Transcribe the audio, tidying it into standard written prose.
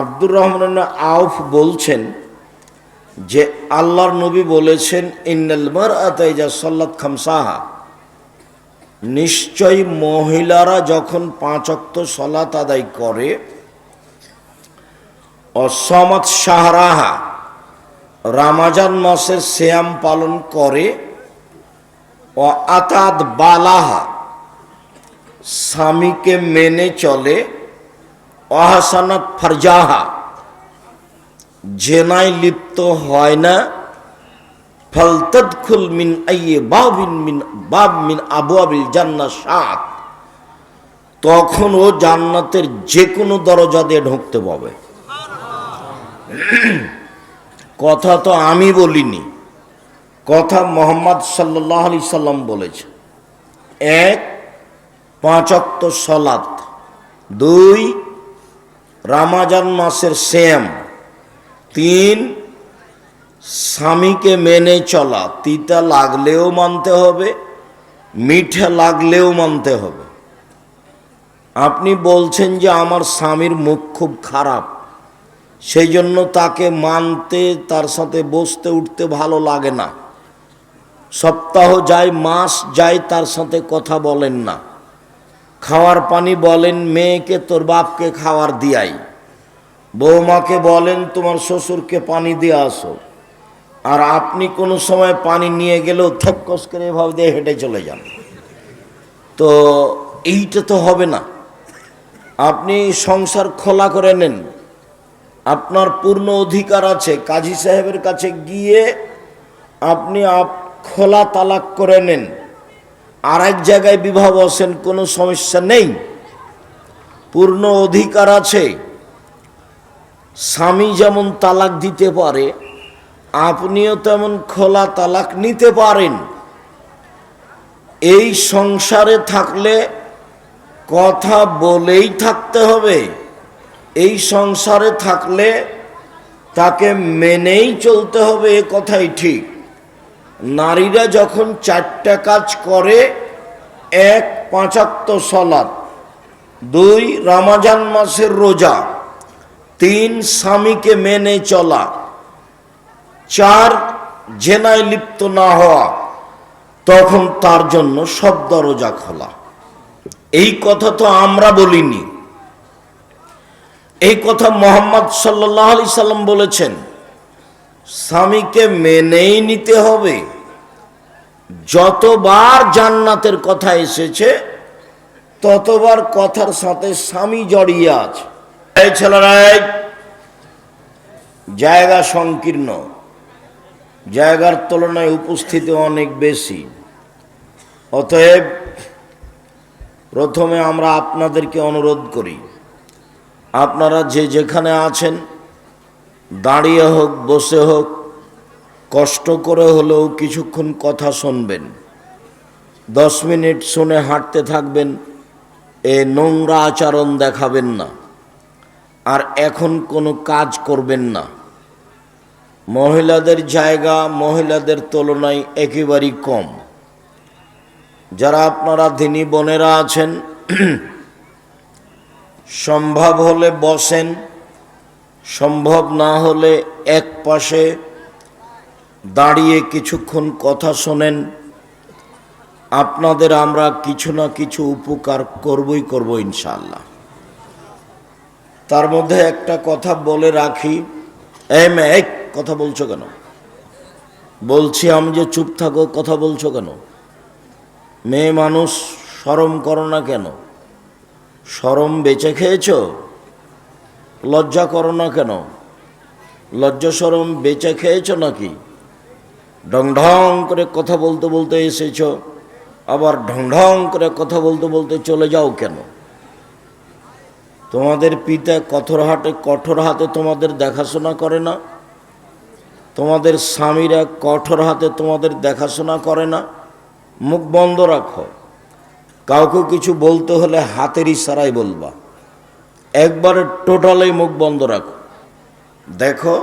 আব্দুর রহমান আউফ বলছেন যে আল্লাহর নবী বলেছেন, ইন্নাল মারআতা ইযা সাল্লাত খামসাহা, নিশ্চয় মহিলারা যখন 5 ওয়াক্ত সালাত আদায় করে, অসামাত শাহরাহা, রমজান মাসের সিয়াম পালন করে, ও আতাদ বালাহা, স্বামীকে মেনে চলে, অহাসানাত ফারজাহা, জেনায় লিপ্ত হয় না, ফালতাদখুল মিন আইয়ি বাব মিন আবওয়াবিল জান্নাহ শাআত, তখন ও জান্নাতের যে কোনো দরজা দিয়ে ঢুকতে পাবে। কথা তো আমি বলিনি, কথা মুহাম্মদ সাল্লাল্লাহু আলাইহি সাল্লাম বলেছে। 1, 5 ওয়াক্ত সালাত, 2, রমজান মাসের সিয়াম, 3, স্বামীকে মেনে চলা, তিতা লাগলেও মানতে হবে, মিঠা লাগলেও মানতে হবে। আপনি বলছেন যে আমার স্বামীর মুখ খুব খারাপ, সেই জন্য তাকে মানতে, তার সাথে বসতে উঠতে ভালো লাগে না, সপ্তাহ যায় মাস যায় তার সাথে কথা বলেন না, খাওয়ার পানি বলেন মেয়েকে তোর বাপকে খাওয়ার দিয়াই, বৌমাকে বলেন তোমার শ্বশুরকে পানি দিয়ে আসো, আর আপনি কোনো সময় পানি নিয়ে গেলেও থকস করে এভাবে দিয়ে হেঁটে চলে যান। তো এইটা তো হবে না। আপনি সংসার খোলা করে নেন, আপনার পূর্ণ অধিকার আছে, কাজী সাহেবের কাছে গিয়ে আপনি খোলা তালাক করে নেন, আর এক জায়গায় বিবাহ বসেন, কোনো সমস্যা নেই, পূর্ণ অধিকার আছে। স্বামী যেমন তালাক দিতে পারে, আপনিও তেমন খোলা তালাক নিতে পারেন। এই সংসারে থাকলে কথা বলেই থাকতে হবে, এই সংসারে থাকলে তাকে মেনেই চলতে হবে, এ কথাই ঠিক। নারীরা যখন 4টা কাজ করে, 1, 5 ওয়াক্ত সালাত, 2, রমজান মাসের রোজা, 3, স্বামীকে মেনে চলা, 4, জেনায় লিপ্ত না হওয়া, তখন তার জন্য সব দরজা খোলা। এই কথা তো আমরা বলিনি, এই কথা মুহাম্মদ সাল্লাল্লাহু আলাইহি সাল্লাম বলেছেন। স্বামীকে মেনেই নিতে হবে। যতবার জান্নাতের কথা এসেছে ততবার কথার সাথে স্বামী জড়িয়ে আছে। এই ছেলেরা, জায়গা সংকীর্ণ, জায়গার তুলনায় উপস্থিতি অনেক বেশি, অতএব প্রথমে আমরা আপনাদেরকে অনুরোধ করি, আপনারা যে যেখানে আছেন, দাঁড়িয়ে হোক বসে হোক, কষ্ট করে হলেও কিছুক্ষণ কথা শুনবেন। 10 মিনিট শুনে হাঁটতে থাকবেন, এ নোংরা আচরণ দেখাবেন না, আর এখন কোনো কাজ করবেন না। মহিলাদের জায়গা মহিলাদের তুলনায় একেবারেই কম। যারা আপনারা দিনী বোনেরা আছেন, সম্ভব হলে বসেন, সম্ভব না হলে এক পাশে দাঁড়িয়ে কিছুক্ষণ কথা শোনেন। আপনাদের আমরা কিছু না কিছু উপকার করবই করব ইনশাআল্লাহ। তার মধ্যে একটা কথা বলে রাখি, মেয়ে কথা বলছো কেন? বলছি আমি যে চুপ থাকো, কথা বলছো কেন? মেয়ে মানুষ, শরম করো না কেন? শরম বেঁচে খেয়েছো? লজ্জা করো না কেন? লজ্জা শরম বেঁচে খেয়েছো নাকি? ঢং ঢং করে কথা বলতে বলতে এসেছো, আবার ঢং ঢং করে কথা বলতে বলতে চলে যাও কেন? তোমাদের পিতা কঠোর হাতে তোমাদের দেখাশোনা করে না? তোমাদের স্বামীরা কঠোর হাতে তোমাদের দেখাশোনা করে না? মুখ বন্ধ রাখো। কাউকে কিছু বলতে হলে হাতের ইশারায় বলবা, একবারে টোটালি মুখ বন্ধ রাখো। দেখো